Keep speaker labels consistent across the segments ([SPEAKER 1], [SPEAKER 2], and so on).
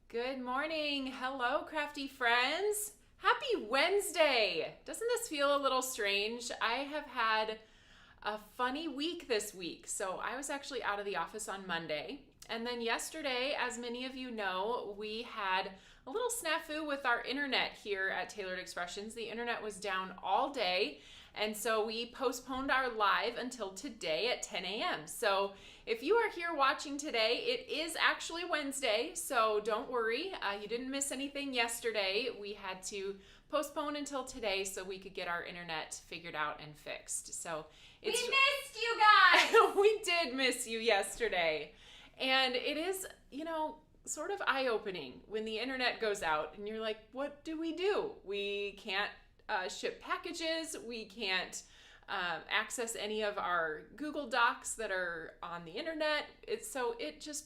[SPEAKER 1] Good morning. Hello, crafty friends. Happy Wednesday. Doesn't this feel a little strange? I have had a funny week this week. So I was actually out of the office on Monday. And then yesterday, as many of you know, we had a little snafu with our internet here at Tailored Expressions. The internet was down all day. And so we postponed our live until today at 10 a.m. So if you are here watching today, it is actually Wednesday, so don't worry. You didn't miss anything yesterday. We had to postpone until today so we could get our internet figured out and fixed. So
[SPEAKER 2] we missed you guys!
[SPEAKER 1] We did miss you yesterday. And it is, sort of eye-opening when the internet goes out and you're like, what do? We can't ship packages. We can't access any of our Google Docs that are on the internet. So it just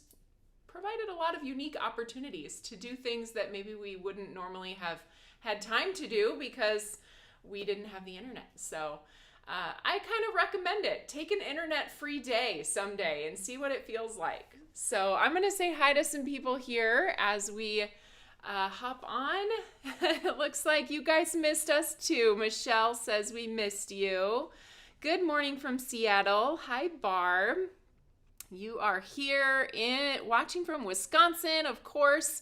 [SPEAKER 1] provided a lot of unique opportunities to do things that maybe we wouldn't normally have had time to do because we didn't have the internet. So I kind of recommend it. Take an internet-free day someday and see what it feels like. So I'm going to say hi to some people here as we hop on. It looks like you guys missed us too. Michelle says we missed you. Good morning from Seattle. Hi, Barb. You are here watching from Wisconsin, of course.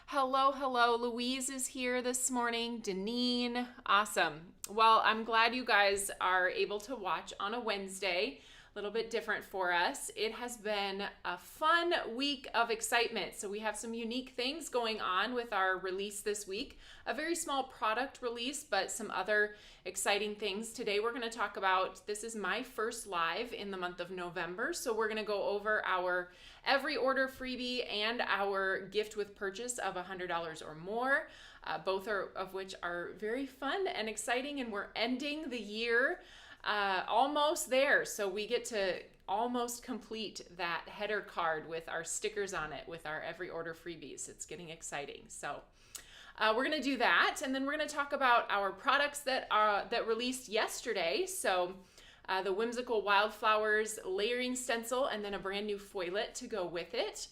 [SPEAKER 1] Hello. Louise is here this morning. Deneen. Awesome. Well, I'm glad you guys are able to watch on a Wednesday. A little bit different for us. It has been a fun week of excitement. So we have some unique things going on with our release this week. A very small product release, but some other exciting things. Today we're going to talk about, this is my first live in the month of November. So we're going to go over our every order freebie and our gift with purchase of $100 or more. Both of which are very fun and exciting, and we're ending the year almost there, so we get to almost complete that header card with our stickers on it with our every order freebies. It's getting exciting. So we're going to do that, and then we're going to talk about our products that released yesterday. So the Whimsical Wildflowers layering stencil, and then a brand new foilet to go with it.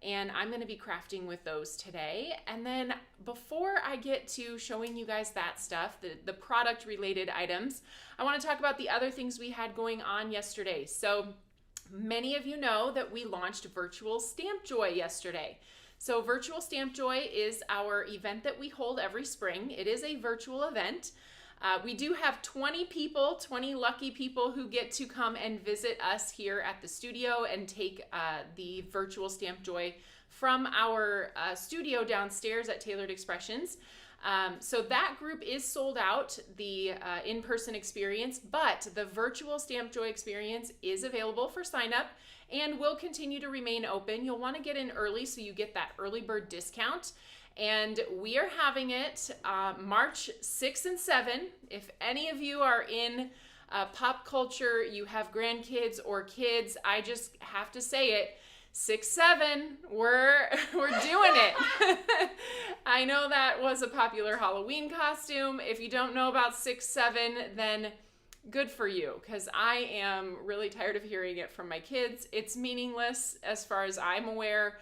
[SPEAKER 1] And I'm going to be crafting with those today. And then before I get to showing you guys that stuff, the product related items, I want to talk about the other things we had going on yesterday. So many of you know that we launched Virtual Stamp Joy yesterday. So Virtual Stamp Joy is our event that we hold every spring. It is a virtual event. We do have 20 lucky people who get to come and visit us here at the studio and take the Virtual Stamp Joy from our studio downstairs at Tailored Expressions. So that group is sold out, the in-person experience, but the Virtual Stamp Joy experience is available for sign up and will continue to remain open. You'll want to get in early so you get that early bird discount. And we are having it March 6 and 7. If any of you are in pop culture, you have grandkids or kids, I just have to say it, 6-7, we're doing it. I know that was a popular Halloween costume. If you don't know about 6-7, then good for you, because I am really tired of hearing it from my kids. It's meaningless as far as I'm aware.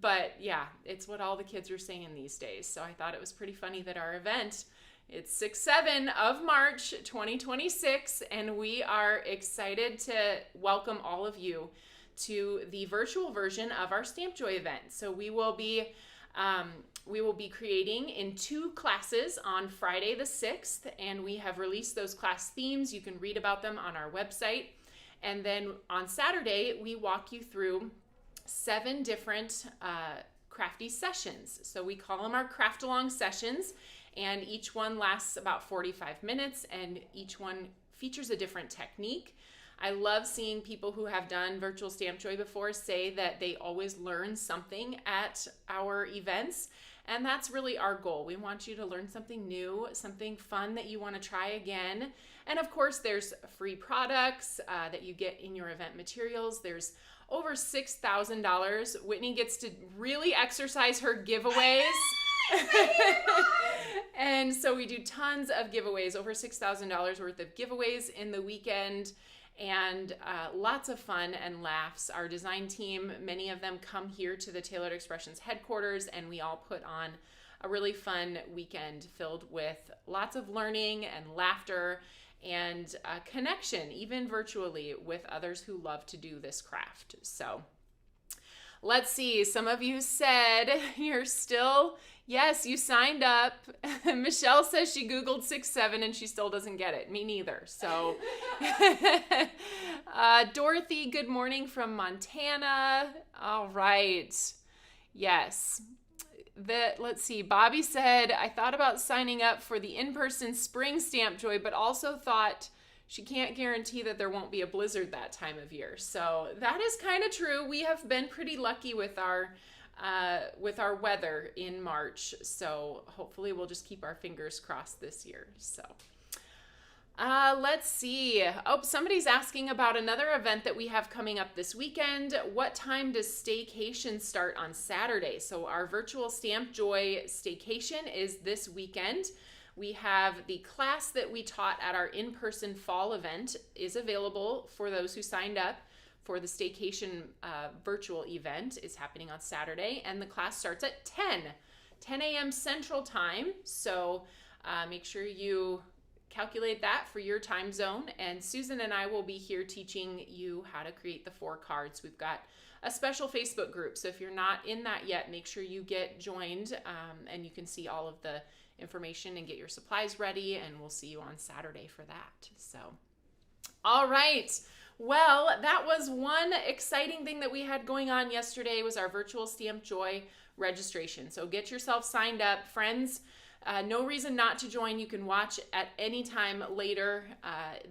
[SPEAKER 1] But yeah, it's what all the kids are saying these days. So I thought it was pretty funny that our event, it's 6-7 of March 2026, and we are excited to welcome all of you to the virtual version of our Stamp Joy event. So we will be creating in 2 classes on Friday the 6th, and we have released those class themes. You can read about them on our website. And then on Saturday, we walk you through 7 different crafty sessions. So we call them our craft along sessions, and each one lasts about 45 minutes, and each one features a different technique. I love seeing people who have done Virtual Stamp Joy before say that they always learn something at our events, and that's really our goal. We want you to learn something new, something fun that you want to try again. And of course, there's free products that you get in your event materials. There's over $6,000. Whitney gets to really exercise her giveaways. And so we do tons of giveaways, over $6,000 worth of giveaways in the weekend. and lots of fun and laughs. Our design team, many of them come here to the Tailored Expressions headquarters, and we all put on a really fun weekend filled with lots of learning and laughter and connection, even virtually, with others who love to do this craft. So let's see. Some of you said you're still, yes, you signed up. Michelle says she Googled 6-7 and she still doesn't get it. Me neither. So Dorothy, good morning from Montana. All right. Yes. Let's see. Bobby said, I thought about signing up for the in-person spring Stamp Joy, but also thought she can't guarantee that there won't be a blizzard that time of year. So that is kind of true. We have been pretty lucky with our weather in March. So hopefully we'll just keep our fingers crossed this year. So let's see. Oh, somebody's asking about another event that we have coming up this weekend. What time does staycation start on Saturday? So our virtual Stamp Joy staycation is this weekend. We have the class that we taught at our in-person fall event is available for those who signed up for the staycation virtual event. Is happening on Saturday, and the class starts at 10 a.m. Central Time. So make sure you calculate that for your time zone, and Susan and I will be here teaching you how to create the 4 cards. We've got a special Facebook group, so if you're not in that yet, make sure you get joined, and you can see all of the information and get your supplies ready, and we'll see you on Saturday for that. So, all right. Well, that was one exciting thing that we had going on yesterday was our virtual Stamp Joy registration. So get yourself signed up, friends. No reason not to join. You can watch at any time later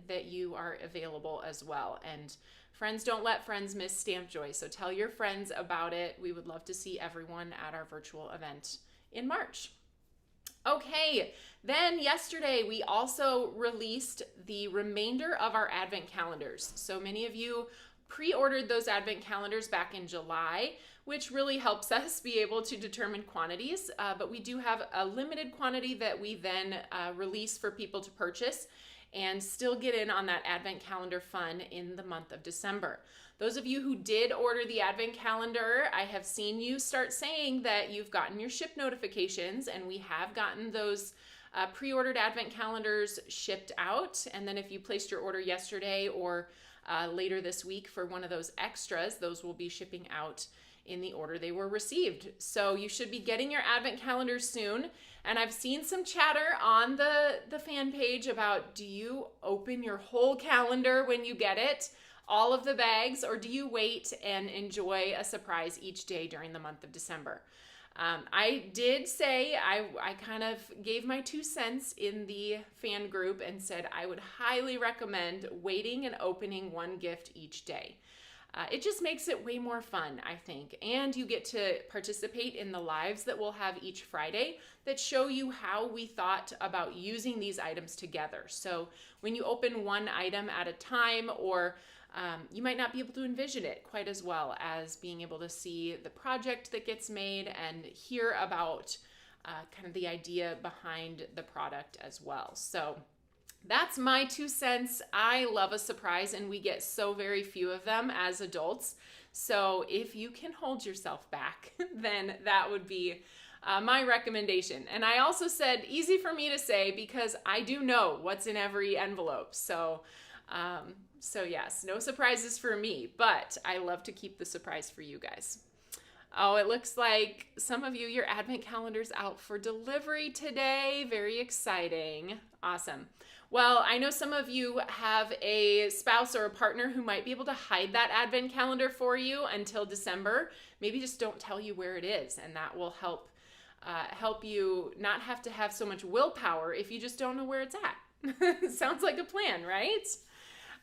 [SPEAKER 1] that you are available as well. And friends, don't let friends miss Stamp Joy. So tell your friends about it. We would love to see everyone at our virtual event in March. Okay, then yesterday we also released the remainder of our Advent calendars. So many of you pre-ordered those Advent calendars back in July, which really helps us be able to determine quantities. But we do have a limited quantity that we then release for people to purchase and still get in on that Advent calendar fun in the month of December. Those of you who did order the Advent calendar, I have seen you start saying that you've gotten your ship notifications, and we have gotten those pre-ordered Advent calendars shipped out. And then if you placed your order yesterday or later this week for one of those extras, those will be shipping out in the order they were received. So you should be getting your Advent calendars soon. And I've seen some chatter on the fan page about, do you open your whole calendar when you get it, all of the bags, or do you wait and enjoy a surprise each day during the month of December? I did say, I kind of gave my 2 cents in the fan group and said I would highly recommend waiting and opening one gift each day. It just makes it way more fun, I think. And you get to participate in the lives that we'll have each Friday that show you how we thought about using these items together. So when you open one item at a time, or you might not be able to envision it quite as well as being able to see the project that gets made and hear about kind of the idea behind the product as well. So that's my 2 cents. I love a surprise, and we get so very few of them as adults. So if you can hold yourself back, then that would be my recommendation. And I also said, easy for me to say, because I do know what's in every envelope. So yes, no surprises for me, but I love to keep the surprise for you guys. Oh, it looks like some of you, your Advent calendar's out for delivery today. Very exciting. Awesome. Well, I know some of you have a spouse or a partner who might be able to hide that Advent calendar for you until December. Maybe just don't tell you where it is, and that will help you not have to have so much willpower if you just don't know where it's at. Sounds like a plan, right?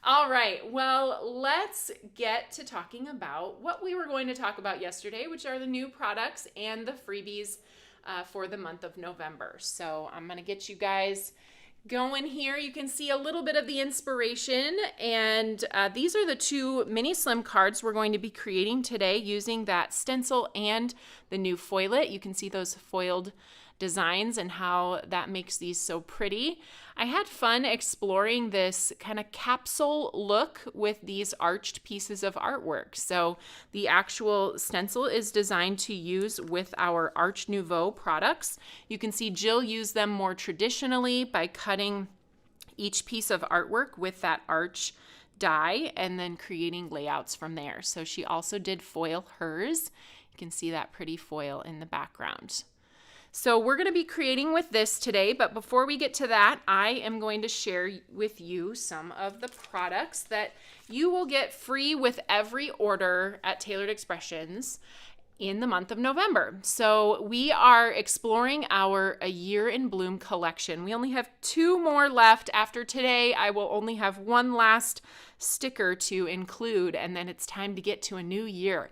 [SPEAKER 1] All right, well, let's get to talking about what we were going to talk about yesterday, which are the new products and the freebies for the month of November. So I'm going to get you guys going here. You can see a little bit of the inspiration, and these are the 2 mini slim cards we're going to be creating today using that stencil and the new foilet. You can see those foiled designs and how that makes these so pretty. I had fun exploring this kind of capsule look with these arched pieces of artwork. So the actual stencil is designed to use with our Arch Nouveau products. You can see Jill used them more traditionally by cutting each piece of artwork with that arch die and then creating layouts from there. So she also did foil hers. You can see that pretty foil in the background. So we're going to be creating with this today, but before we get to that, I am going to share with you some of the products that you will get free with every order at Tailored Expressions in the month of November. So we are exploring our A Year in Bloom collection. We only have 2 more left. After today, I will only have one last sticker to include, and then it's time to get to a new year.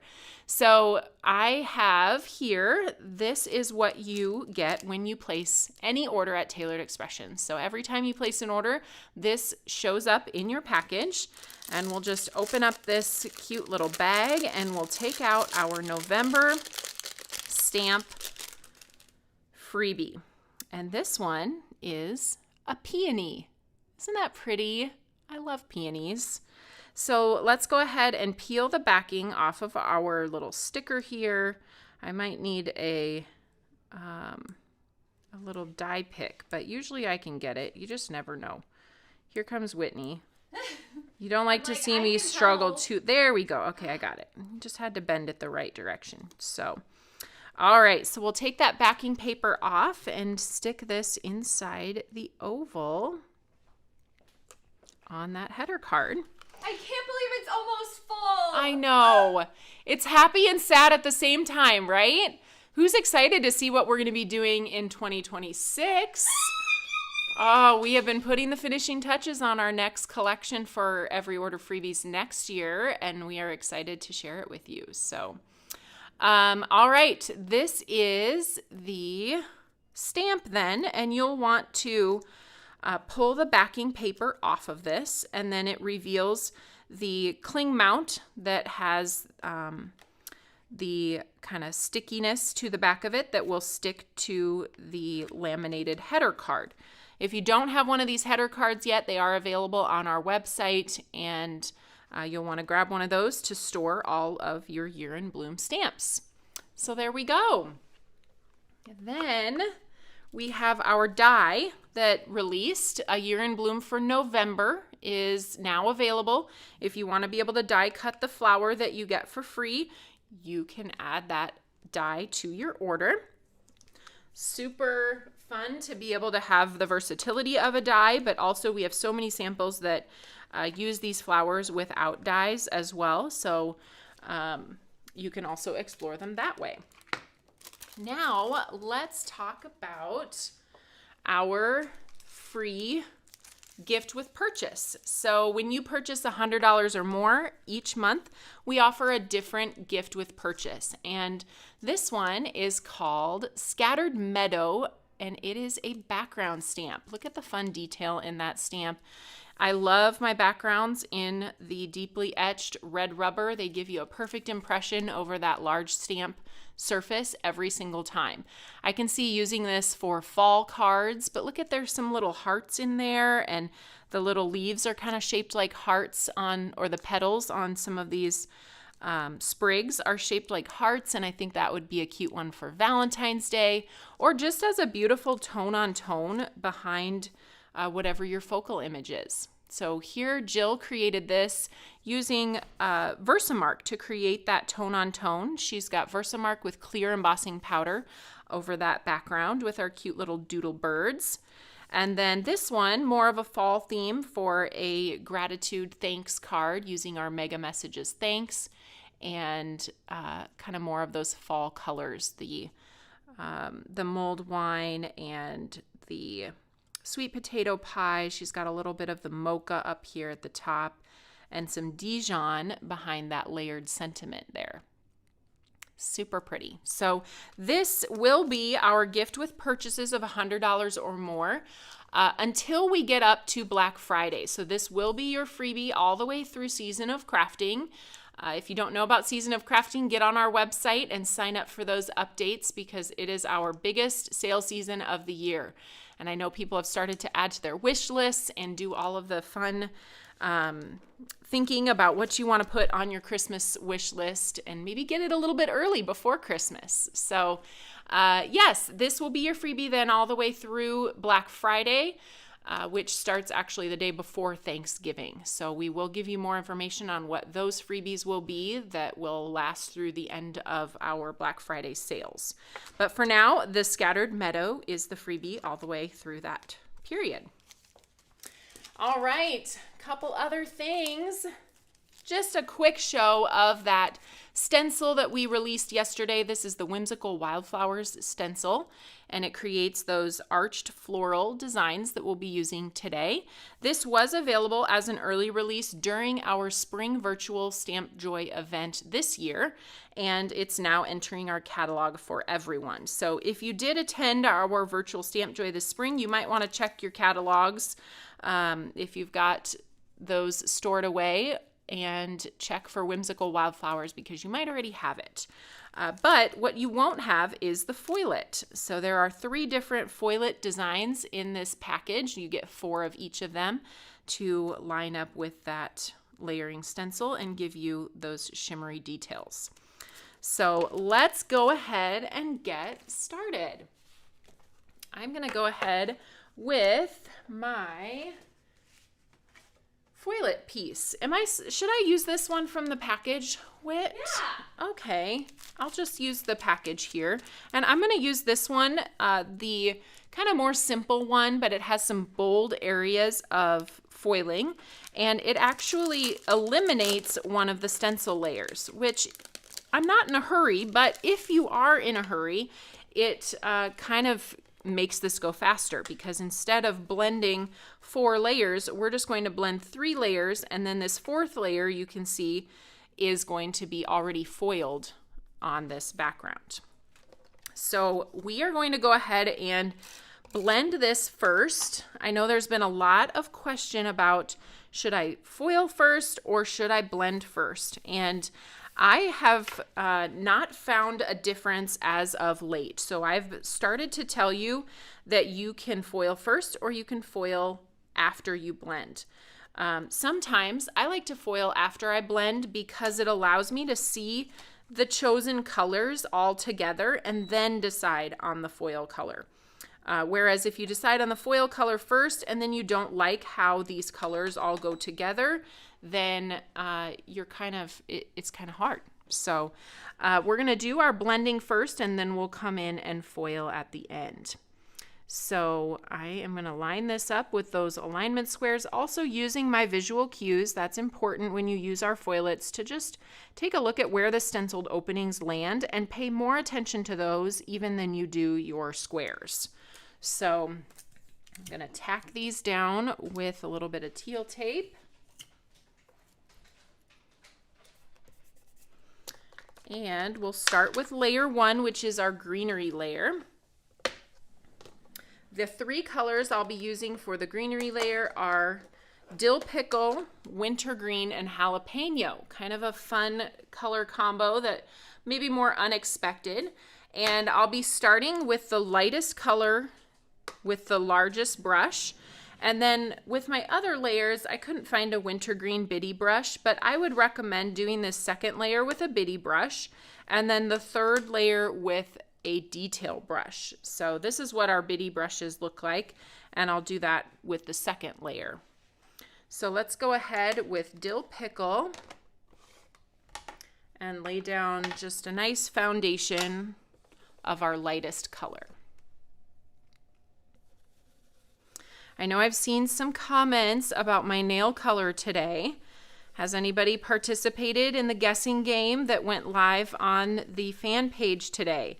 [SPEAKER 1] So I have here, this is what you get when you place any order at Tailored Expressions. So every time you place an order, this shows up in your package, and we'll just open up this cute little bag and we'll take out our November stamp freebie. And this one is a peony. Isn't that pretty? I love peonies. So let's go ahead and peel the backing off of our little sticker here. I might need a little die pick, but usually I can get it. You just never know. Here comes Whitney. You don't like to see me struggle too. There we go. Okay, I got it. Just had to bend it the right direction. So, all right. So we'll take that backing paper off and stick this inside the oval on that header card.
[SPEAKER 2] I can't believe it's almost full.
[SPEAKER 1] I know. It's happy and sad at the same time, right? Who's excited to see what we're going to be doing in 2026? Oh, we have been putting the finishing touches on our next collection for Every Order freebies next year, and we are excited to share it with you. So, all right, this is the stamp then, and you'll want to pull the backing paper off of this, and then it reveals the cling mount that has the kind of stickiness to the back of it that will stick to the laminated header card. If you don't have one of these header cards yet, they are available on our website, and you'll want to grab one of those to store all of your Year in Bloom stamps. So there we go. And then we have our die that released. A Year in Bloom for November is now available. If you want to be able to die cut the flower that you get for free, you can add that die to your order. Super fun to be able to have the versatility of a die, but also we have so many samples that use these flowers without dies as well. So you can also explore them that way. Now, let's talk about our free gift with purchase. So when you purchase $100 or more each month, we offer a different gift with purchase. And this one is called Scattered Meadow, and it is a background stamp. Look at the fun detail in that stamp. I love my backgrounds in the deeply etched red rubber. They give you a perfect impression over that large stamp surface every single time. I can see using this for fall cards, but look at, there's some little hearts in there, and the little leaves are kind of shaped like hearts on, or the petals on some of these sprigs are shaped like hearts, and I think that would be a cute one for Valentine's Day, or just as a beautiful tone on tone behind whatever your focal image is. So here Jill created this using Versamark to create that tone on tone. She's got Versamark with clear embossing powder over that background with our cute little doodle birds. And then this one, more of a fall theme for a gratitude thanks card using our Mega Messages Thanks, and kind of more of those fall colors, the mulled wine and the sweet potato pie. She's got a little bit of the mocha up here at the top and some Dijon behind that layered sentiment there. Super pretty. So this will be our gift with purchases of $100 or more until we get up to Black Friday. So this will be your freebie all the way through Season of Crafting. If you don't know about Season of Crafting, get on our website and sign up for those updates because it is our biggest sale season of the year. And I know people have started to add to their wish lists and do all of the fun thinking about what you want to put on your Christmas wish list and maybe get it a little bit early before Christmas. So yes, this will be your freebie then all the way through Black Friday, which starts actually the day before Thanksgiving. So we will give you more information on what those freebies will be that will last through the end of our Black Friday sales. But for now, the Scattered Meadow is the freebie all the way through that period. All right, couple other things. Just a quick show of that stencil that we released yesterday. This is the Whimsical Wildflowers stencil, and it creates those arched floral designs that we'll be using today. This was available as an early release during our spring virtual Stamp Joy event this year, and it's now entering our catalog for everyone. So if you did attend our virtual Stamp Joy this spring, you might want to check your catalogs if you've got those stored away, and check for Whimsical Wildflowers because you might already have it. But what you won't have is the foilet. So there are 3 different foilet designs in this package. You get 4 of each of them to line up with that layering stencil and give you those shimmery details. So let's go ahead and get started. I'm going to go ahead with my foilet piece. Should I use this one from the package, Whit?
[SPEAKER 2] Yeah.
[SPEAKER 1] Okay, I'll just use the package here. And I'm going to use this one, the kind of more simple one, but it has some bold areas of foiling. And it actually eliminates one of the stencil layers, which I'm not in a hurry, but if you are in a hurry, it kind of makes this go faster because instead of blending 4 layers, we're just going to blend 3 layers, and then this 4th layer you can see is going to be already foiled on this background. So we are going to go ahead and blend this first. I know there's been a lot of question about should I foil first or should I blend first, and I have not found a difference as of late. So I've started to tell you that you can foil first or you can foil after you blend. Sometimes I like to foil after I blend because it allows me to see the chosen colors all together and then decide on the foil color. Whereas if you decide on the foil color first and then you don't like how these colors all go together, then it's kind of hard. So we're going to do our blending first and then we'll come in and foil at the end. So I am going to line this up with those alignment squares, also using my visual cues. That's important when you use our foilets, to just take a look at where the stenciled openings land and pay more attention to those even than you do your squares. So I'm going to tack these down with a little bit of teal tape. And we'll start with layer 1, which is our greenery layer. The 3 colors I'll be using for the greenery layer are Dill, Pickle, Wintergreen, and Jalapeño. Kind of a fun color combo that may be more unexpected. And I'll be starting with the lightest color with the largest brush. And then with my other layers, I couldn't find a wintergreen bitty brush, but I would recommend doing this 2nd layer with a bitty brush and then the 3rd layer with a detail brush. So this is what our bitty brushes look like, and I'll do that with the 2nd layer. So let's go ahead with Dill, Pickle and lay down just a nice foundation of our lightest color. I know I've seen some comments about my nail color today. Has anybody participated in the guessing game that went live on the fan page today?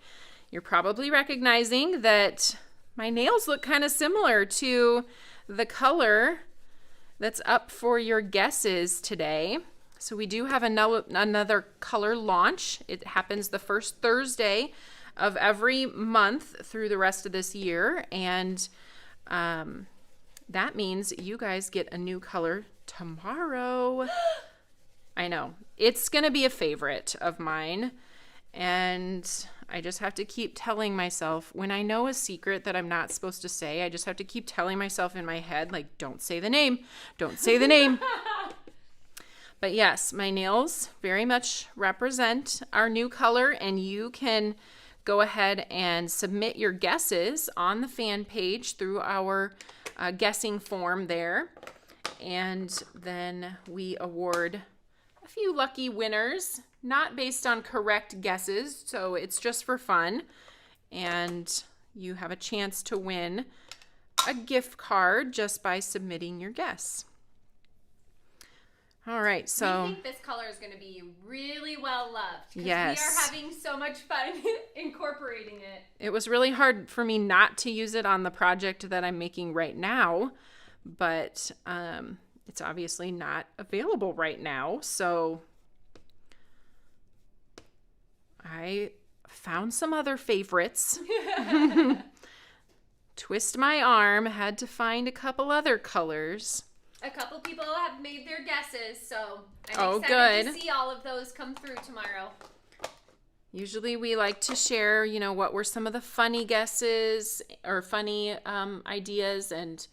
[SPEAKER 1] You're probably recognizing that my nails look kind of similar to the color that's up for your guesses today. So we do have another color launch. It happens the first Thursday of every month through the rest of this year, and that means you guys get a new color tomorrow. I know. it's going to be a favorite of mine. And I just have to keep telling myself, when I know a secret that I'm not supposed to say, I just have to keep telling myself in my head, like, don't say the name. Don't say the name. But yes, my nails very much represent our new color, and you can go ahead and submit your guesses on the fan page through our guessing form there. And then we award a few lucky winners, not based on correct guesses, so it's just for fun. And you have a chance to win a gift card just by submitting your guess. All right, so
[SPEAKER 2] we think this color is going to be really well loved.
[SPEAKER 1] Yes.
[SPEAKER 2] We are having so much fun incorporating it.
[SPEAKER 1] It was really hard for me not to use it on the project that I'm making right now, but it's obviously not available right now. So I found some other favorites. Twist my arm, had to find a couple other colors.
[SPEAKER 2] A couple people have made their guesses, so I'm
[SPEAKER 1] Oh,
[SPEAKER 2] excited
[SPEAKER 1] good.
[SPEAKER 2] to see all of those come through tomorrow.
[SPEAKER 1] Usually we like to share, what were some of the funny guesses or funny ideas, and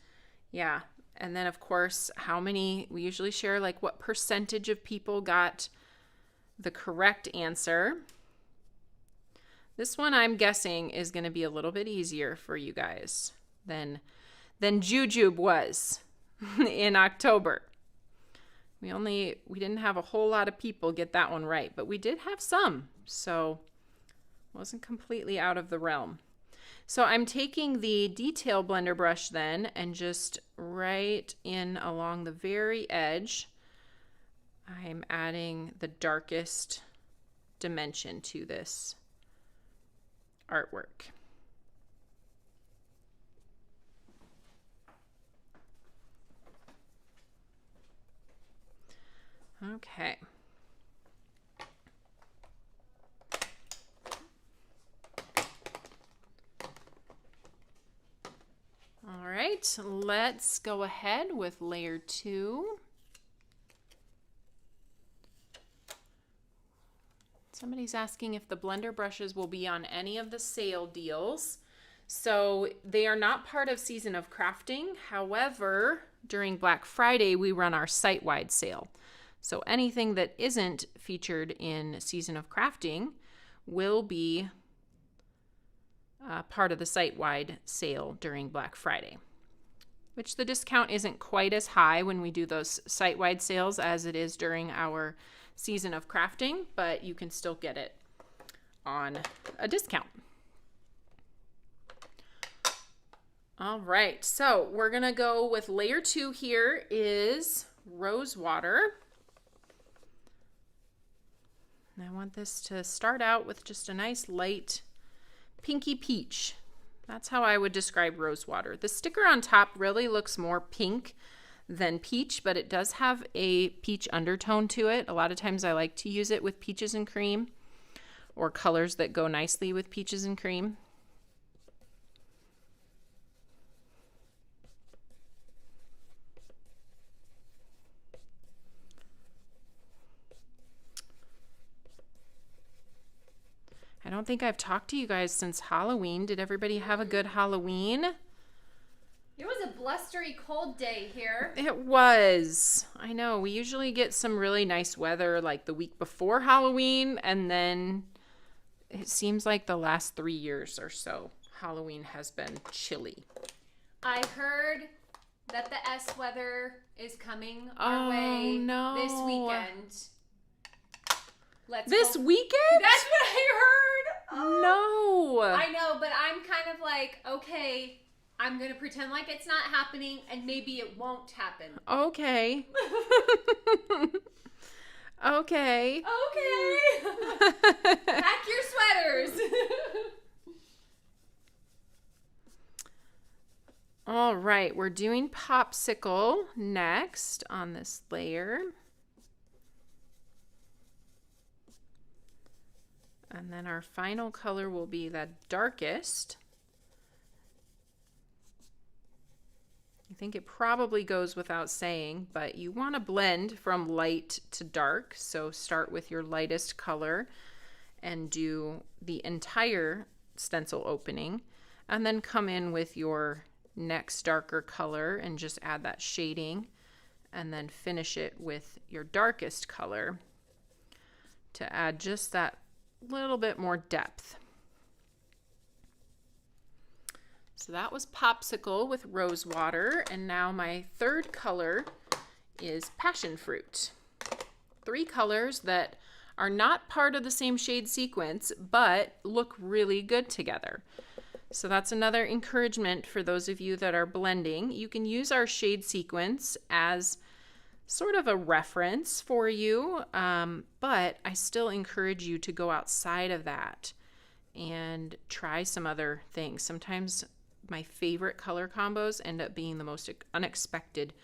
[SPEAKER 1] yeah. And then, of course, we usually share like what percentage of people got the correct answer. This one, I'm guessing, is going to be a little bit easier for you guys than Jujube was in October. We didn't have a whole lot of people get that one right, but we did have some, so it wasn't completely out of the realm. So I'm taking the detail blender brush then and just right in along the very edge, I'm adding the darkest dimension to this artwork. Okay. All right, let's go ahead with layer 2. Somebody's asking if the blender brushes will be on any of the sale deals. So they are not part of Season of Crafting. However, during Black Friday, we run our site-wide sale. So anything that isn't featured in Season of Crafting will be part of the site-wide sale during Black Friday, which the discount isn't quite as high when we do those site-wide sales as it is during our Season of Crafting, but you can still get it on a discount. All right, so we're gonna go with layer 2 here is Rose Water. And I want this to start out with just a nice light pinky peach. That's how I would describe Rose Water. The sticker on top really looks more pink than peach, but it does have a peach undertone to it. A lot of times I like to use it with peaches and cream or colors that go nicely with peaches and cream. I don't think I've talked to you guys since Halloween. Did everybody have a good Halloween?
[SPEAKER 2] It was a blustery cold day here.
[SPEAKER 1] It was. I know. We usually get some really nice weather like the week before Halloween, and then it seems like the last 3 years or so, Halloween has been chilly.
[SPEAKER 2] I heard that the S weather is coming our way this weekend.
[SPEAKER 1] This weekend?
[SPEAKER 2] That's what I heard.
[SPEAKER 1] No.
[SPEAKER 2] I know, but I'm kind of like, okay, I'm going to pretend like it's not happening and maybe it won't happen.
[SPEAKER 1] Okay. Okay.
[SPEAKER 2] Okay. Pack your sweaters.
[SPEAKER 1] All right, we're doing Popsicle next on this layer. And then our final color will be the darkest. I think it probably goes without saying, but you want to blend from light to dark. So start with your lightest color and do the entire stencil opening, and then come in with your next darker color and just add that shading, and then finish it with your darkest color to add just that little bit more depth. So that was Popsicle with rose water, and now my third color is passion fruit. 3 colors that are not part of the same shade sequence, but look really good together. So that's another encouragement for those of you that are blending. You can use our shade sequence as sort of a reference for you, but I still encourage you to go outside of that and try some other things. Sometimes my favorite color combos end up being the most unexpected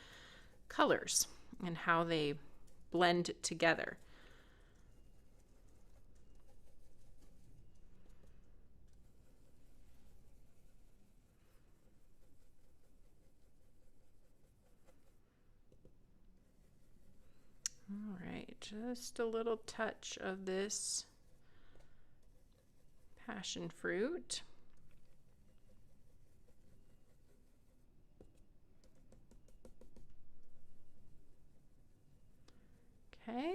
[SPEAKER 1] colors and how they blend together. All right, just a little touch of this passion fruit. Okay.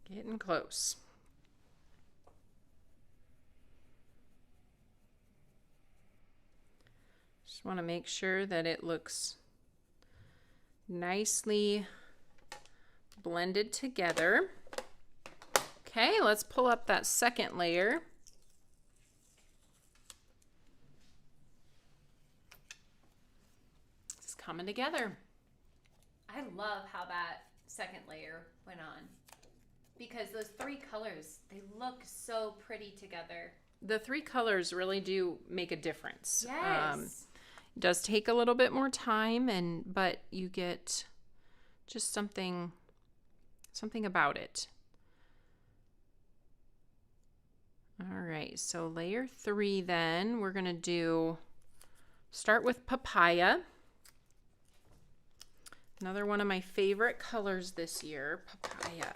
[SPEAKER 1] Getting close. Just want to make sure that it looks nicely blended together. Okay, let's pull up that second layer. It's coming together.
[SPEAKER 2] I love how that second layer went on, because those 3 colors, they look so pretty together.
[SPEAKER 1] The 3 colors really do make a difference.
[SPEAKER 2] Yes.
[SPEAKER 1] It does take a little bit more time, but you get just something about it. All right, so layer 3 then, we're gonna start with Papaya. Another one of my favorite colors this year, Papaya.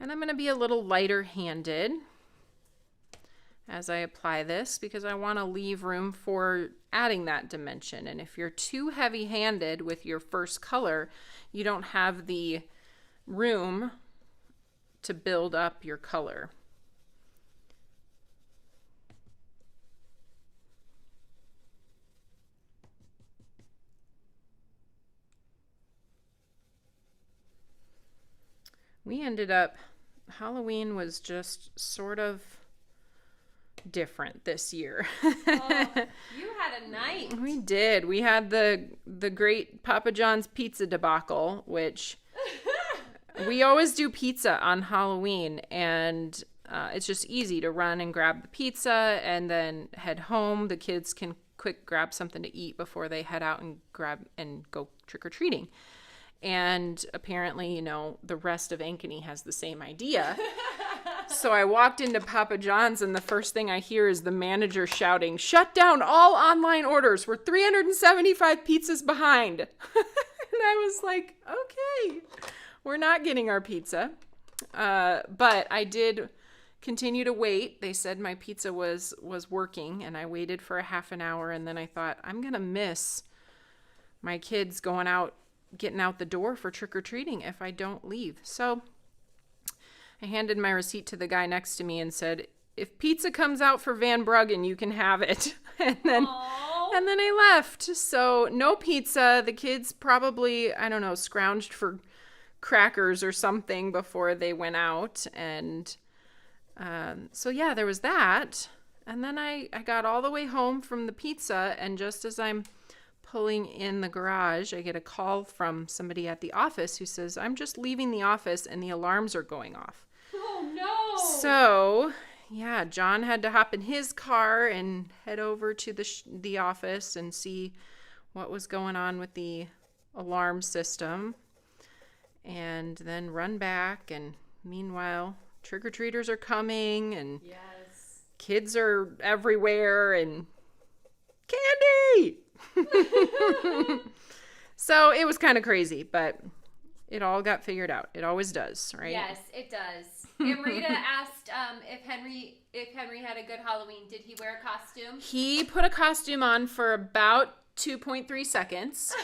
[SPEAKER 1] And I'm gonna be a little lighter handed as I apply this, because I want to leave room for adding that dimension. And if you're too heavy-handed with your first color, you don't have the room to build up your color. We ended up, Halloween was just sort of different this year.
[SPEAKER 2] Oh, you had a night.
[SPEAKER 1] We did. We had the great Papa John's pizza debacle, which we always do pizza on Halloween, and it's just easy to run and grab the pizza and then head home. The kids can quick grab something to eat before they head out and go trick-or-treating. And apparently, the rest of Ankeny has the same idea. So I walked into Papa John's, and the first thing I hear is the manager shouting, "Shut down all online orders. We're 375 pizzas behind." And I was like, okay, we're not getting our pizza. But I did continue to wait. They said my pizza was working, and I waited for a half an hour, and then I thought, I'm going to miss my kids getting out the door for trick-or-treating if I don't leave. So I handed my receipt to the guy next to me and said, "If pizza comes out for Van Bruggen, you can have it." and then I left. So no pizza. The kids probably, I don't know, scrounged for crackers or something before they went out. And so yeah, there was that. And then I got all the way home from the pizza, and just as I'm pulling in the garage, I get a call from somebody at the office who says, "I'm just leaving the office and the alarms are going off."
[SPEAKER 2] Oh no!
[SPEAKER 1] So yeah, John had to hop in his car and head over to the office and see what was going on with the alarm system and then run back. And meanwhile, trick-or-treaters are coming and
[SPEAKER 2] Yes.
[SPEAKER 1] kids are everywhere and candy. So it was kind of crazy, but it all got figured out. It always does, right?
[SPEAKER 2] Yes, it does. Amrita asked if Henry had a good Halloween. Did he wear a costume?
[SPEAKER 1] He put a costume on for about 2.3 seconds.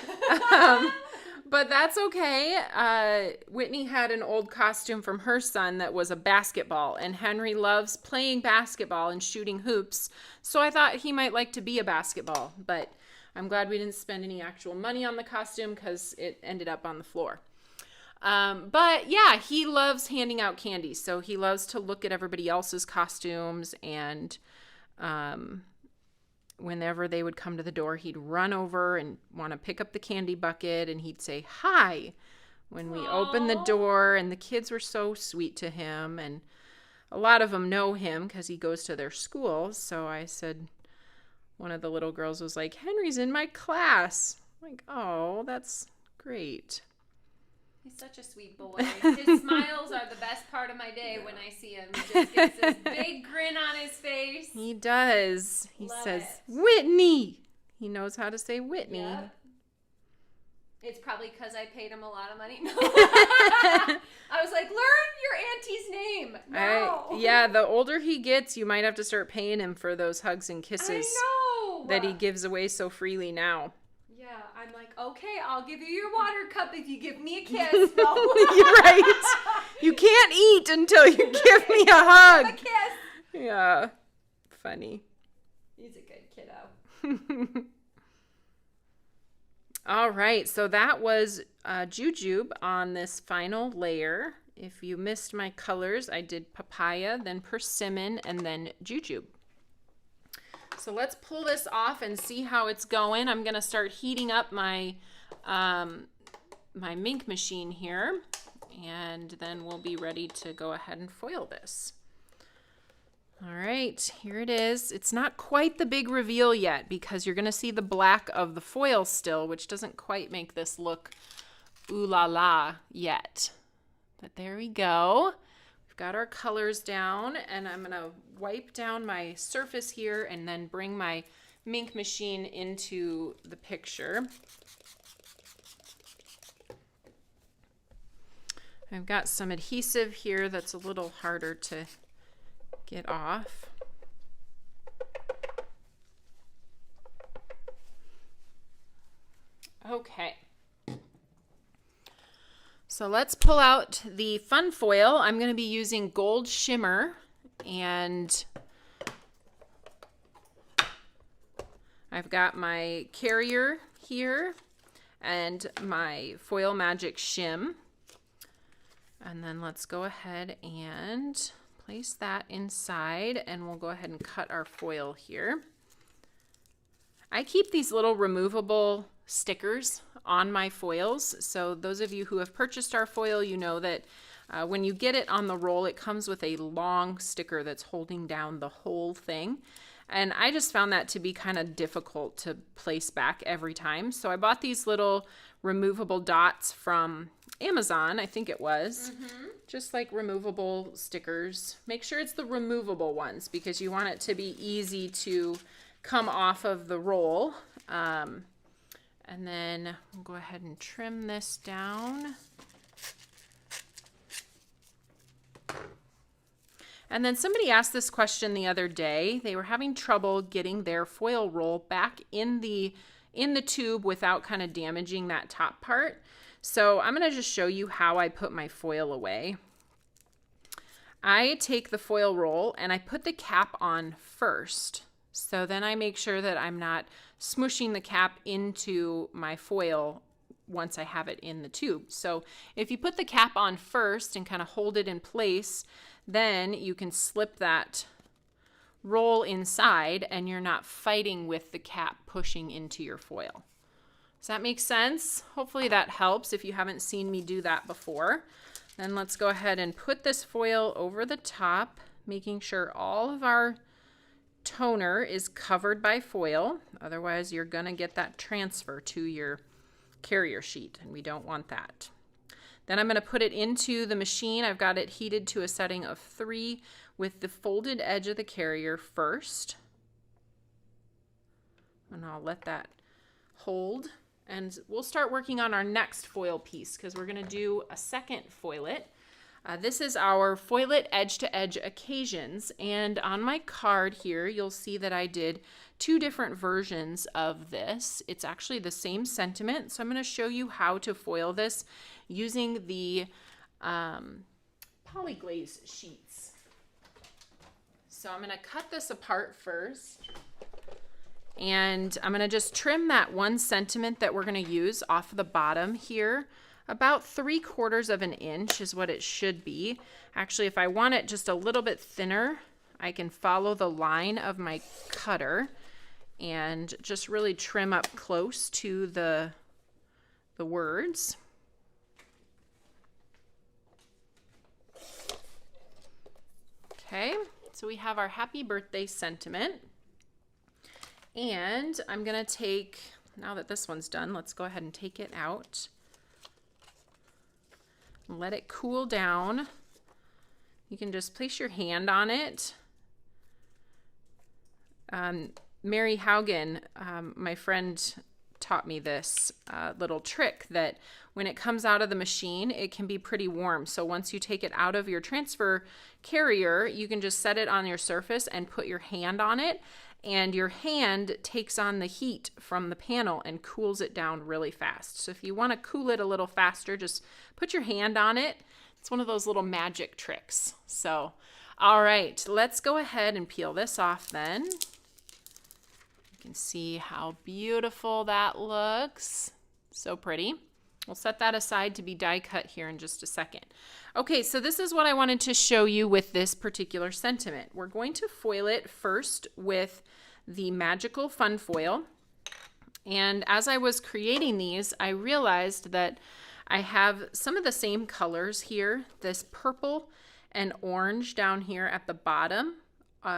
[SPEAKER 1] But that's okay. Whitney had an old costume from her son that was a basketball, and Henry loves playing basketball and shooting hoops, so I thought he might like to be a basketball, but I'm glad we didn't spend any actual money on the costume because it ended up on the floor. But yeah, he loves handing out candy, so he loves to look at everybody else's costumes, and whenever they would come to the door, he'd run over and want to pick up the candy bucket, and he'd say hi when we opened the door, and the kids were so sweet to him, and a lot of them know him because he goes to their school. So I said, one of the little girls was like, Henry's in my class. I'm like, oh, that's great.
[SPEAKER 2] He's such a sweet boy. His smiles are the best part of my day when I see him. He just gets this big grin on his face.
[SPEAKER 1] He does. He
[SPEAKER 2] Love
[SPEAKER 1] says,
[SPEAKER 2] it.
[SPEAKER 1] Whitney. He knows how to say Whitney.
[SPEAKER 2] Yep. It's probably because I paid him a lot of money. No. I was like, learn your auntie's name. No.
[SPEAKER 1] Yeah, the older he gets, you might have to start paying him for those hugs and kisses
[SPEAKER 2] I know.
[SPEAKER 1] that he gives away so freely now.
[SPEAKER 2] Yeah, I'm like, okay, I'll give you your water cup if you give me a kiss. No.
[SPEAKER 1] You're right. You can't eat until you give me a hug.
[SPEAKER 2] A kiss.
[SPEAKER 1] Yeah. Funny.
[SPEAKER 2] He's a good kiddo.
[SPEAKER 1] All right, so that was Jujube on this final layer. If you missed my colors, I did Papaya, then Persimmon, and then Jujube. So let's pull this off and see how it's going. I'm going to start heating up my my Mink machine here, and then we'll be ready to go ahead and foil this. All right, here it is. It's not quite the big reveal yet because you're going to see the black of the foil still, which doesn't quite make this look ooh la la yet. But there we go. We've got our colors down, and I'm going to wipe down my surface here and then bring my Mink machine into the picture. I've got some adhesive here that's a little harder to get off. Okay. So let's pull out the fun foil. I'm going to be using gold shimmer, and I've got my carrier here and my Foil Magic shim. And then let's go ahead and place that inside, and we'll go ahead and cut our foil here. I keep these little removable stickers on my foils. So those of you who have purchased our foil, you know that when you get it on the roll, it comes with a long sticker that's holding down the whole thing. And I just found that to be kind of difficult to place back every time. So I bought these little removable dots from Amazon, I think it was. Just like removable stickers. Make sure it's the removable ones because you want it to be easy to come off of the roll. And then we'll go ahead and trim this down. And then somebody asked this question the other day. They were having trouble getting their foil roll back in the tube without kind of damaging that top part. So I'm going to just show you how I put my foil away. I take the foil roll and I put the cap on first. So then I make sure that I'm not smushing the cap into my foil once I have it in the tube. So if you put the cap on first and kind of hold it in place, then you can slip that roll inside and you're not fighting with the cap pushing into your foil. Does that make sense? Hopefully that helps if you haven't seen me do that before. Then let's go ahead and put this foil over the top, making sure all of our toner is covered by foil. Otherwise, you're going to get that transfer to your carrier sheet, and we don't want that. Then I'm going to put it into the machine. I've got it heated to a setting of 3 with the folded edge of the carrier first. And I'll let that hold. And we'll start working on our next foil piece because we're going to do a second foilet. This is our foilet edge-to-edge occasions. And on my card here, you'll see that I did 2 different versions of this. It's actually the same sentiment. So I'm going to show you how to foil this using the Poly-Glaze sheets. So I'm going to cut this apart first. And I'm going to just trim that one sentiment that we're going to use off the bottom here. About 3/4 of an inch is what it should be. Actually, if I want it just a little bit thinner, I can follow the line of my cutter and just really trim up close to the words. Okay, so we have our happy birthday sentiment. And I'm going to take, now that this one's done, let's go ahead and take it out. Let it cool down. You can just place your hand on it. Mary Haugen, my friend, taught me this little trick that when it comes out of the machine, it can be pretty warm. So once you take it out of your transfer carrier, you can just set it on your surface and put your hand on it. And your hand takes on the heat from the panel and cools it down really fast. So if you want to cool it a little faster, just put your hand on it. It's one of those little magic tricks. So, all right, let's go ahead and peel this off then. You can see how beautiful that looks. So pretty. We'll set that aside to be die cut here in just a second. Okay, so this is what I wanted to show you with this particular sentiment. We're going to foil it first with the Magical Fun Foil. And as I was creating these, I realized that I have some of the same colors here. This purple and orange down here at the bottom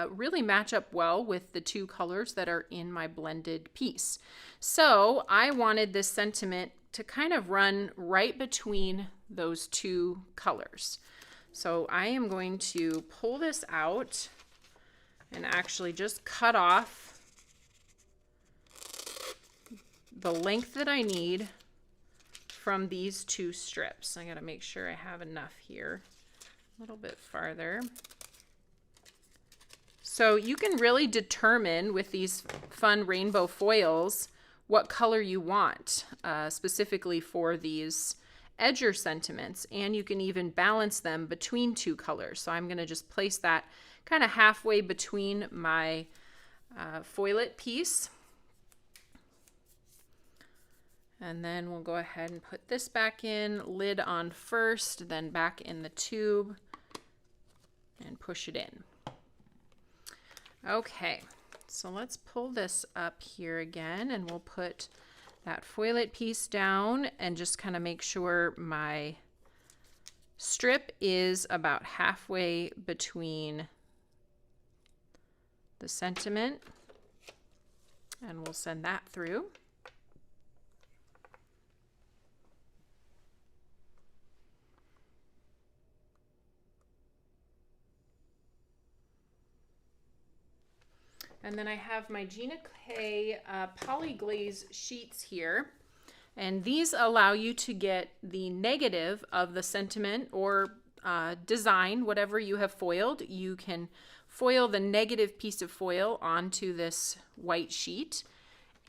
[SPEAKER 1] really match up well with the 2 colors that are in my blended piece. So I wanted this sentiment to kind of run right between those 2 colors. So I am going to pull this out and actually just cut off the length that I need from these 2 strips. I gotta make sure I have enough here. A little bit farther. So you can really determine with these fun rainbow foils what color you want, specifically for these edger sentiments, and you can even balance them between 2 colors. So I'm going to just place that kind of halfway between my foilet piece. And then we'll go ahead and put this back in, lid on first, then back in the tube, and push it in. Okay. So let's pull this up here again, and we'll put that foilet piece down and just kind of make sure my strip is about halfway between the sentiment, and we'll send that through. And then I have my Gina K Poly-Glaze sheets here. And these allow you to get the negative of the sentiment or design, whatever you have foiled. You can foil the negative piece of foil onto this white sheet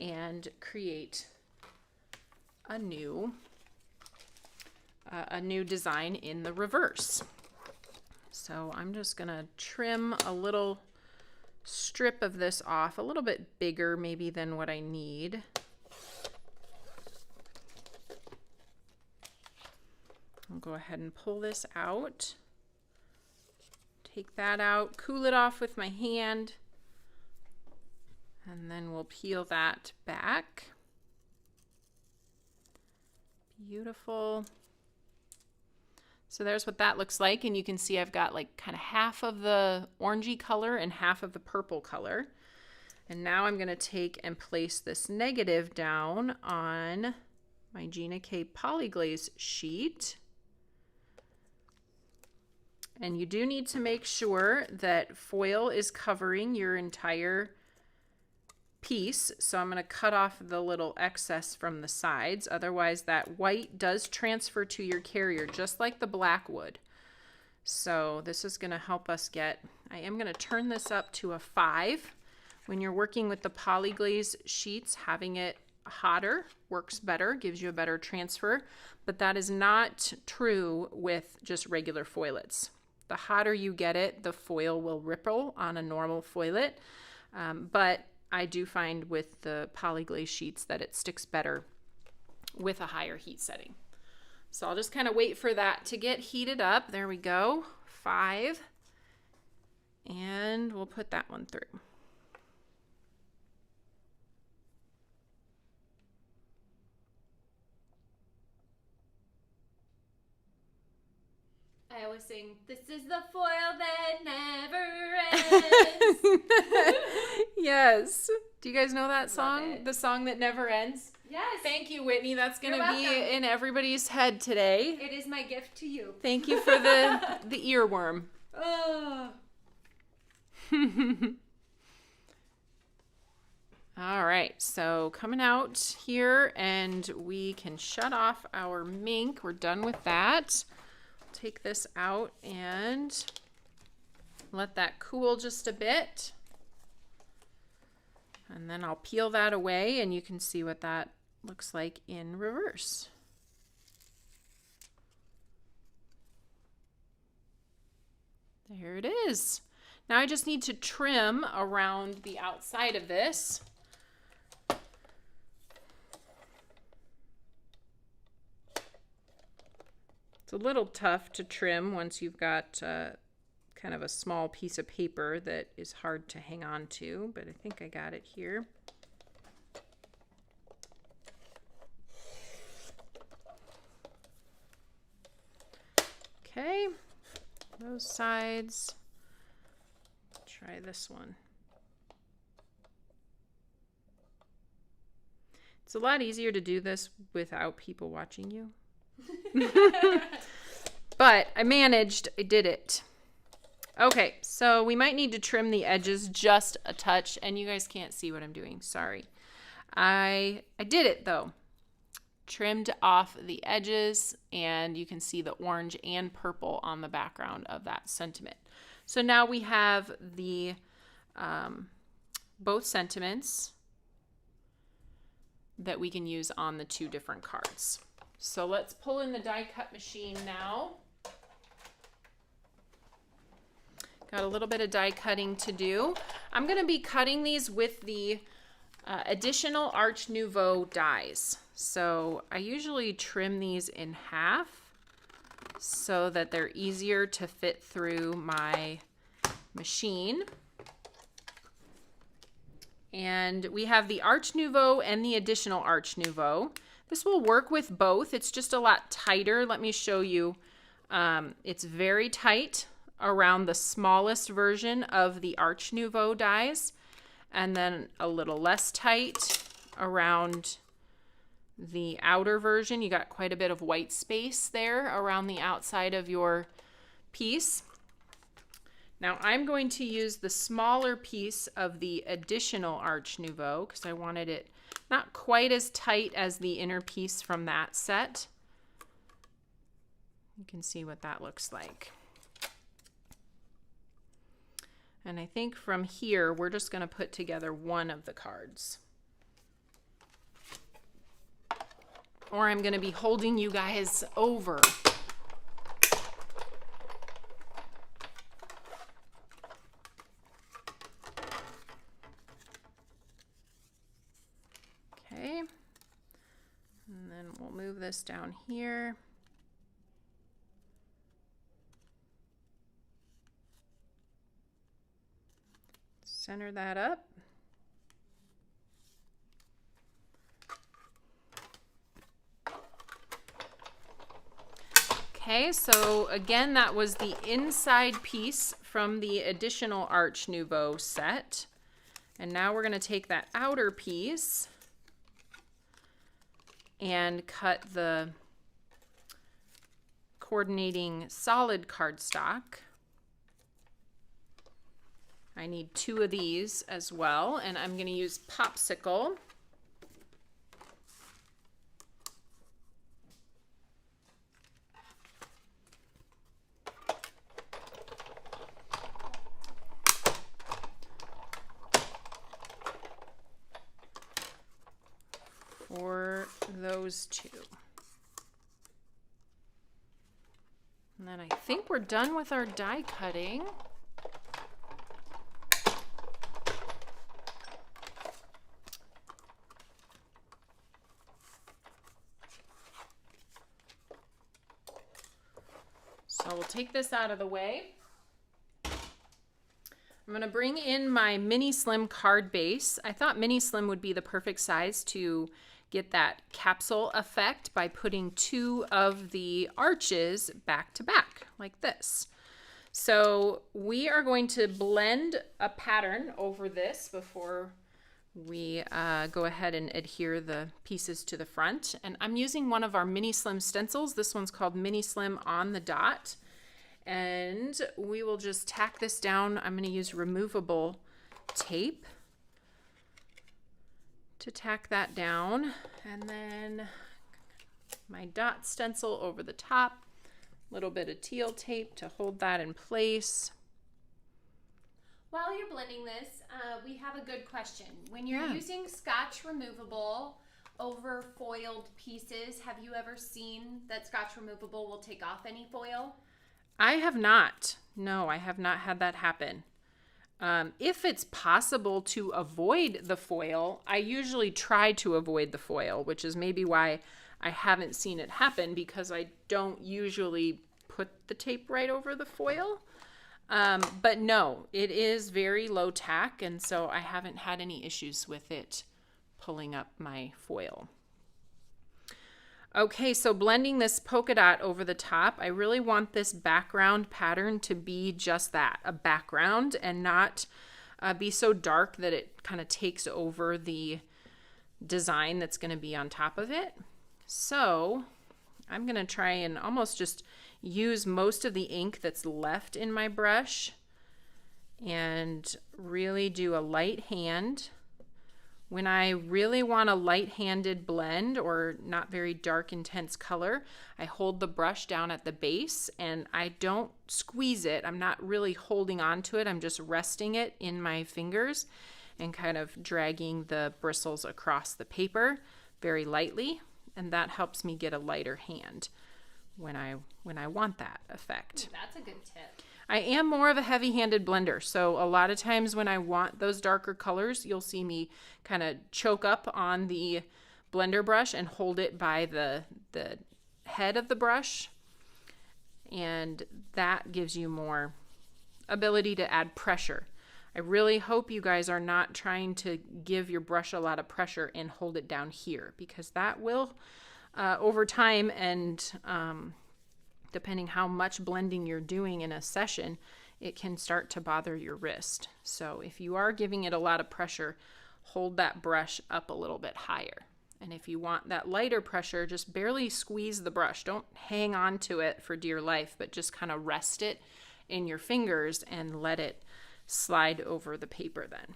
[SPEAKER 1] and create a new design in the reverse. So I'm just gonna trim a little strip of this off, a little bit bigger maybe than what I need. I'll go ahead and pull this out. Take that out, cool it off with my hand, and then we'll peel that back. Beautiful. So there's what that looks like, and you can see I've got like kind of half of the orangey color and half of the purple color. And now I'm going to take and place this negative down on my Gina K Poly-Glaze sheet. And you do need to make sure that foil is covering your entire piece. So I'm going to cut off the little excess from the sides. Otherwise that white does transfer to your carrier just like the black would. So this is going to help us get, I am going to turn this up to a 5. When you're working with the Poly-Glaze sheets, having it hotter works better, gives you a better transfer, but that is not true with just regular foilets. The hotter you get it, the foil will ripple on a normal foilet, but I do find with the Poly-Glaze sheets that it sticks better with a higher heat setting. So I'll just kind of wait for that to get heated up. There we go, 5, and we'll put that one through.
[SPEAKER 2] I always sing, "This is the foil that never ends."
[SPEAKER 1] Yes. Do you guys know that song?
[SPEAKER 2] it.
[SPEAKER 1] The song that never ends?
[SPEAKER 2] Yes.
[SPEAKER 1] Thank you, Whitney. That's going
[SPEAKER 2] You're
[SPEAKER 1] to be
[SPEAKER 2] welcome.
[SPEAKER 1] in everybody's head today.
[SPEAKER 2] It is my gift to you.
[SPEAKER 1] Thank you for the earworm.
[SPEAKER 2] Oh.
[SPEAKER 1] All right, so coming out here, and we can shut off our mink. We're done with that. Take this out and let that cool just a bit. And then I'll peel that away and you can see what that looks like in reverse. There it is. Now I just need to trim around the outside of this. It's a little tough to trim once you've got kind of a small piece of paper that is hard to hang on to, but I think I got it here. Okay, those sides. Try this one. It's a lot easier to do this without people watching you. But I managed, I did it. Okay, so we might need to trim the edges just a touch, and you guys can't see what I'm doing, sorry. I did it though. Trimmed off the edges, and you can see the orange and purple on the background of that sentiment. So now we have the both sentiments that we can use on the 2 different cards. So let's pull in the die cut machine now. Got a little bit of die cutting to do. I'm going to be cutting these with the additional Arch Nouveau dies. So I usually trim these in half so that they're easier to fit through my machine. And we have the Arch Nouveau and the additional Arch Nouveau. This will work with both. It's just a lot tighter. Let me show you. It's very tight around the smallest version of the Arch Nouveau dies, and then a little less tight around the outer version. You got quite a bit of white space there around the outside of your piece. Now I'm going to use the smaller piece of the additional Arch Nouveau because I wanted it not quite as tight as the inner piece from that set. You can see what that looks like. And I think from here, we're just going to put together one of the cards. Or I'm going to be holding you guys over. Okay. And then we'll move this down here. Center that up. Okay, so again, that was the inside piece from the additional Arch Nouveau set. And now we're going to take that outer piece and cut the coordinating solid cardstock. I need 2 of these as well, and I'm going to use Popsicle. For those 2. And then I think we're done with our die cutting. So we'll take this out of the way. I'm going to bring in my mini slim card base. I thought mini slim would be the perfect size to get that capsule effect by putting 2 of the arches back to back like this. So we are going to blend a pattern over this before we go ahead and adhere the pieces to the front. And I'm using one of our mini slim stencils. This one's called Mini Slim on the Dot. And we will just tack this down. I'm going to use removable tape to tack that down. And then my dot stencil over the top. A little bit of teal tape to hold that in place.
[SPEAKER 2] While you're blending this, we have a good question. When you're using Scotch removable over foiled pieces, have you ever seen that Scotch removable will take off any foil?
[SPEAKER 1] I have not. No, I have not had that happen. If it's possible to avoid the foil, I usually try to avoid the foil, which is maybe why I haven't seen it happen, because I don't usually put the tape right over the foil. But no, it is very low tack, and so I haven't had any issues with it pulling up my foil. Okay, so blending this polka dot over the top, I really want this background pattern to be just that, a background, and not be so dark that it kind of takes over the design that's going to be on top of it. So I'm going to try and almost just use most of the ink that's left in my brush and really do a light hand. When I really want a light-handed blend or not very dark, intense color, I hold the brush down at the base and I don't squeeze it. I'm not really holding on to it. I'm just resting it in my fingers and kind of dragging the bristles across the paper very lightly. And that helps me get a lighter hand when I want that effect.
[SPEAKER 2] Ooh, that's a good tip.
[SPEAKER 1] I am more of a heavy-handed blender, so a lot of times when I want those darker colors, you'll see me kind of choke up on the blender brush and hold it by the head of the brush, and that gives you more ability to add pressure. I really hope you guys are not trying to give your brush a lot of pressure and hold it down here, because that will, over time and depending how much blending you're doing in a session, it can start to bother your wrist. So if you are giving it a lot of pressure, hold that brush up a little bit higher. And if you want that lighter pressure, just barely squeeze the brush. Don't hang on to it for dear life, but just kind of rest it in your fingers and let it slide over the paper then.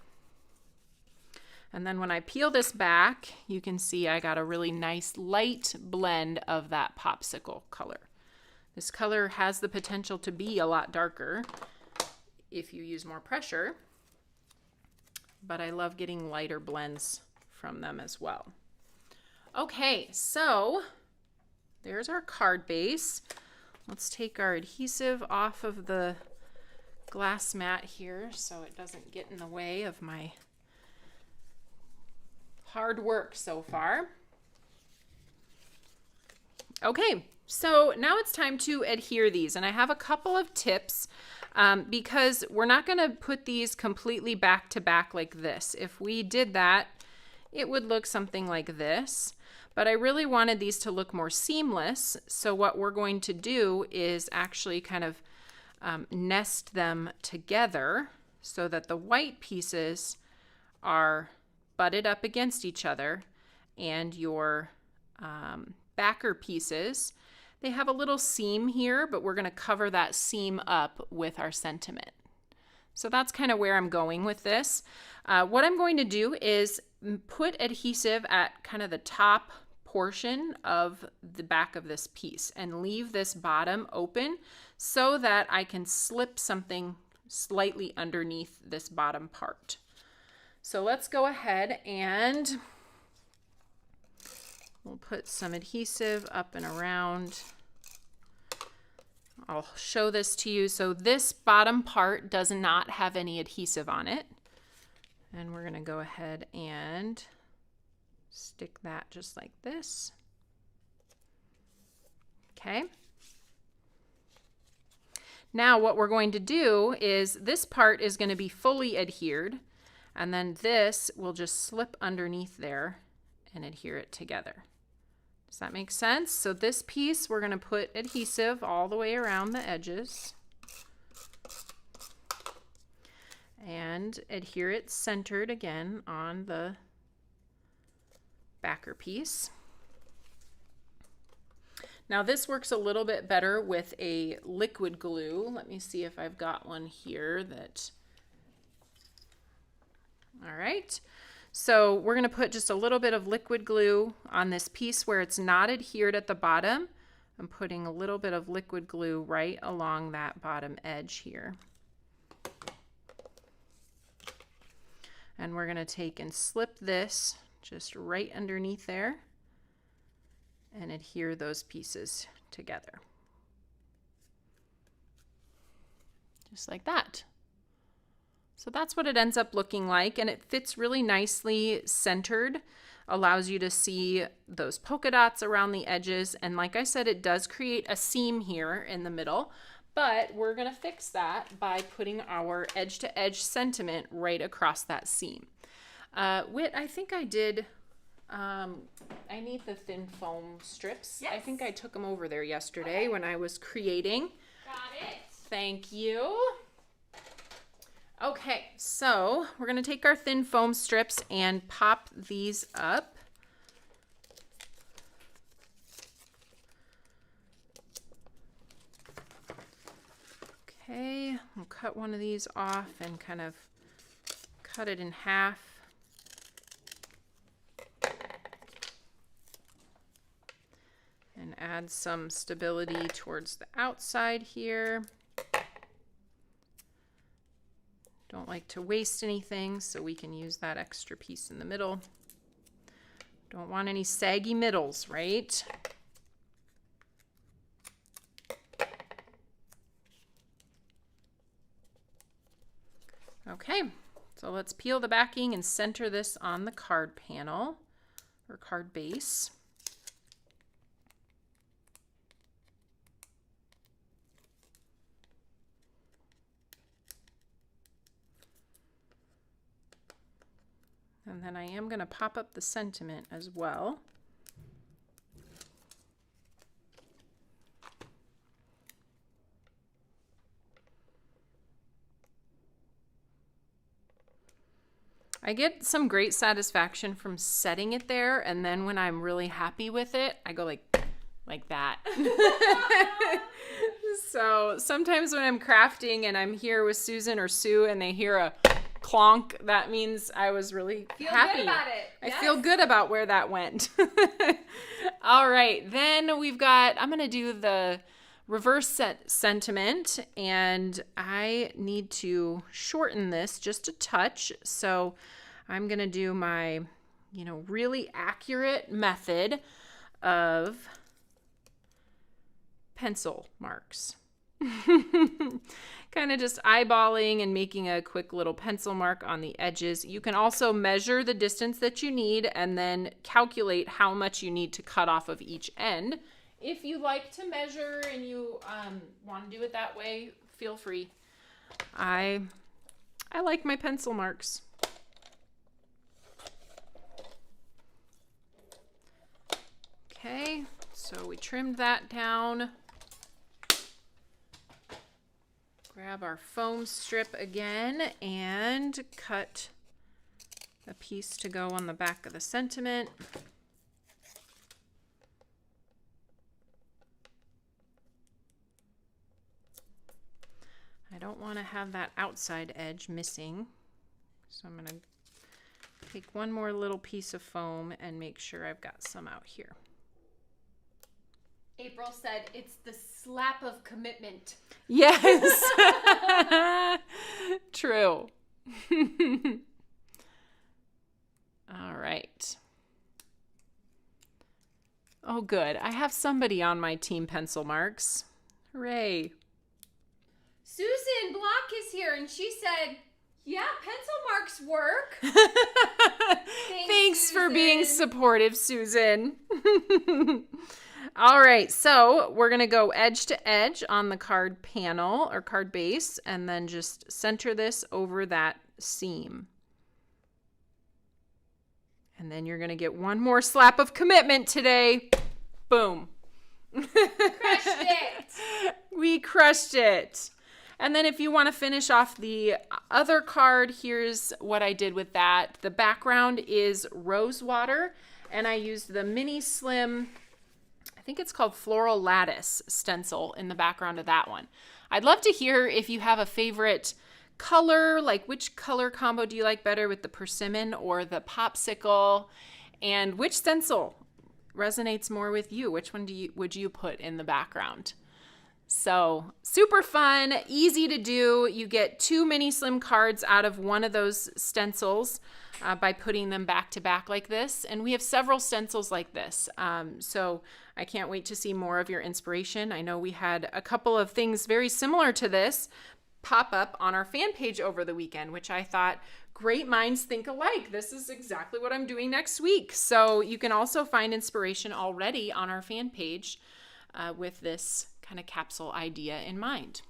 [SPEAKER 1] And then when I peel this back, you can see I got a really nice light blend of that popsicle color. This color has the potential to be a lot darker if you use more pressure, but I love getting lighter blends from them as well. Okay, so there's our card base. Let's take our adhesive off of the glass mat here so it doesn't get in the way of my hard work so far. Okay. So now it's time to adhere these, and I have a couple of tips because we're not going to put these completely back to back like this. If we did that, it would look something like this, but I really wanted these to look more seamless. So what we're going to do is actually kind of nest them together so that the white pieces are butted up against each other and your backer pieces, they have a little seam here, but we're going to cover that seam up with our sentiment. So that's kind of where I'm going with this. What I'm going to do is put adhesive at kind of the top portion of the back of this piece and leave this bottom open so that I can slip something slightly underneath this bottom part. So let's go ahead and we'll put some adhesive up and around. I'll show this to you. So this bottom part does not have any adhesive on it. And we're going to go ahead and stick that just like this. Okay. Now what we're going to do is this part is going to be fully adhered, and then this will just slip underneath there and adhere it together. Does that make sense? So this piece, we're going to put adhesive all the way around the edges and adhere it centered again on the backer piece. Now this works a little bit better with a liquid glue. Let me see if I've got one here that, all right. So we're going to put just a little bit of liquid glue on this piece where it's not adhered at the bottom. I'm putting a little bit of liquid glue right along that bottom edge here. And we're going to take and slip this just right underneath there and adhere those pieces together. Just like that. So that's what it ends up looking like, and it fits really nicely centered, allows you to see those polka dots around the edges, and like I said, it does create a seam here in the middle, but we're going to fix that by putting our edge-to-edge sentiment right across that seam. Whit, I think I did, I need the thin foam strips. Yes. I think I took them over there yesterday when I was creating.
[SPEAKER 2] Got it.
[SPEAKER 1] Thank you. Okay, so we're going to take our thin foam strips and pop these up. Okay, we'll cut one of these off and kind of cut it in half. And add some stability towards the outside here. Don't like to waste anything, so we can use that extra piece in the middle. Don't want any saggy middles, right? Okay, so let's peel the backing and center this on the card panel or card base. And then I am going to pop up the sentiment as well. I get some great satisfaction from setting it there, and then when I'm really happy with it, I go like that. So sometimes when I'm crafting and I'm here with Susan or Sue and they hear a clonk, that means I was really happy.
[SPEAKER 2] Good about it.
[SPEAKER 1] I feel good about where that went. All right, then we've got, I'm going to do the reverse sentiment, and I need to shorten this just a touch. So I'm going to do my, really accurate method of pencil marks. Kind of just eyeballing and making a quick little pencil mark on the edges. You can also measure the distance that you need and then calculate how much you need to cut off of each end. If you like to measure and you want to do it that way, feel free. I like my pencil marks. Okay, so we trimmed that down. Grab our foam strip again and cut a piece to go on the back of the sentiment. don't want to have that outside edge missing. So I'm going to take one more little piece of foam and make sure I've got some out here.
[SPEAKER 2] April said it's the slap of commitment.
[SPEAKER 1] Yes. True. All right. Oh, good. I have somebody on my team pencil marks. Hooray.
[SPEAKER 2] Susan Block is here, and she said, yeah, pencil marks work.
[SPEAKER 1] Thanks for being supportive, Susan. All right, so we're going to go edge to edge on the card panel or card base, and then just center this over that seam. And then you're going to get one more slap of commitment today. Boom.
[SPEAKER 2] Crushed it.
[SPEAKER 1] We crushed it. And then if you want to finish off the other card, here's what I did with that. The background is rose water, and I used the mini slim, I think it's called Floral Lattice stencil in the background of that one. I'd love to hear if you have a favorite color, like which color combo do you like better with the Persimmon or the Popsicle, and which stencil resonates more with you? Which one would you put in the background? So super fun, easy to do. You get 2 mini slim cards out of one of those stencils by putting them back to back like this. And we have several stencils like this. So I can't wait to see more of your inspiration. I know we had a couple of things very similar to this pop up on our fan page over the weekend, which I thought, great minds think alike. This is exactly what I'm doing next week. So you can also find inspiration already on our fan page with this kind of capsule idea in mind.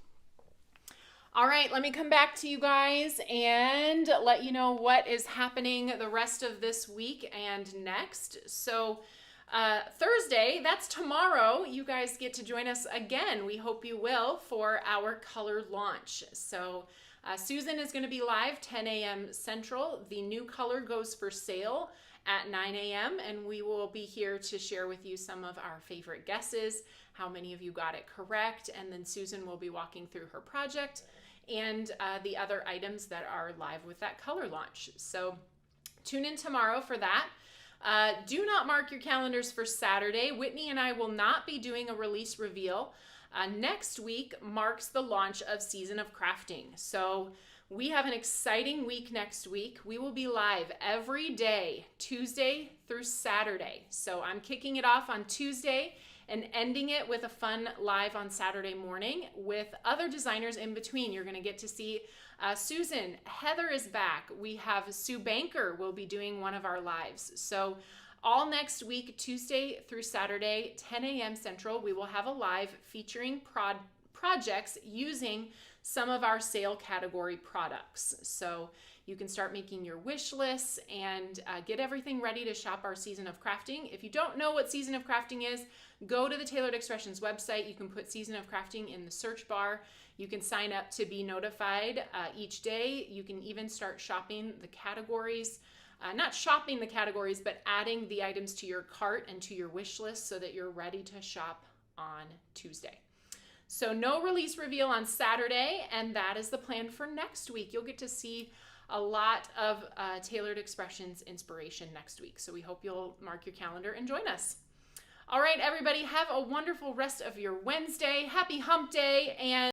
[SPEAKER 1] All right, let me come back to you guys and let you know what is happening the rest of this week and next. So Thursday, that's tomorrow, you guys get to join us again. We hope you will for our color launch. So Susan is going to be live 10 a.m. Central. The new color goes for sale at 9 a.m. and we will be here to share with you some of our favorite guesses, how many of you got it correct, and then Susan will be walking through her project and the other items that are live with that color launch. So tune in tomorrow for that. Do not mark your calendars for Saturday. Whitney and I will not be doing a release reveal. Next week marks the launch of Season of Crafting. So we have an exciting week next week. We will be live every day, Tuesday through Saturday. So I'm kicking it off on Tuesday and ending it with a fun live on Saturday morning with other designers in between. You're going to get to see Susan. Heather is back. We have Sue Banker will be doing one of our lives. So all next week, Tuesday through Saturday, 10 a.m. Central, we will have a live featuring projects using some of our sale category products. So you can start making your wish lists and get everything ready to shop our Season of Crafting. If you don't know what Season of Crafting is, go to the Tailored Expressions website. You can put Season of Crafting in the search bar. You can sign up to be notified each day. You can even start shopping the categories. Not shopping the categories, but adding the items to your cart and to your wish list so that you're ready to shop on Tuesday. So no release reveal on Saturday, and that is the plan for next week. You'll get to see a lot of Tailored Expressions inspiration next week. So we hope you'll mark your calendar and join us. All right, everybody, have a wonderful rest of your Wednesday. Happy Hump Day, and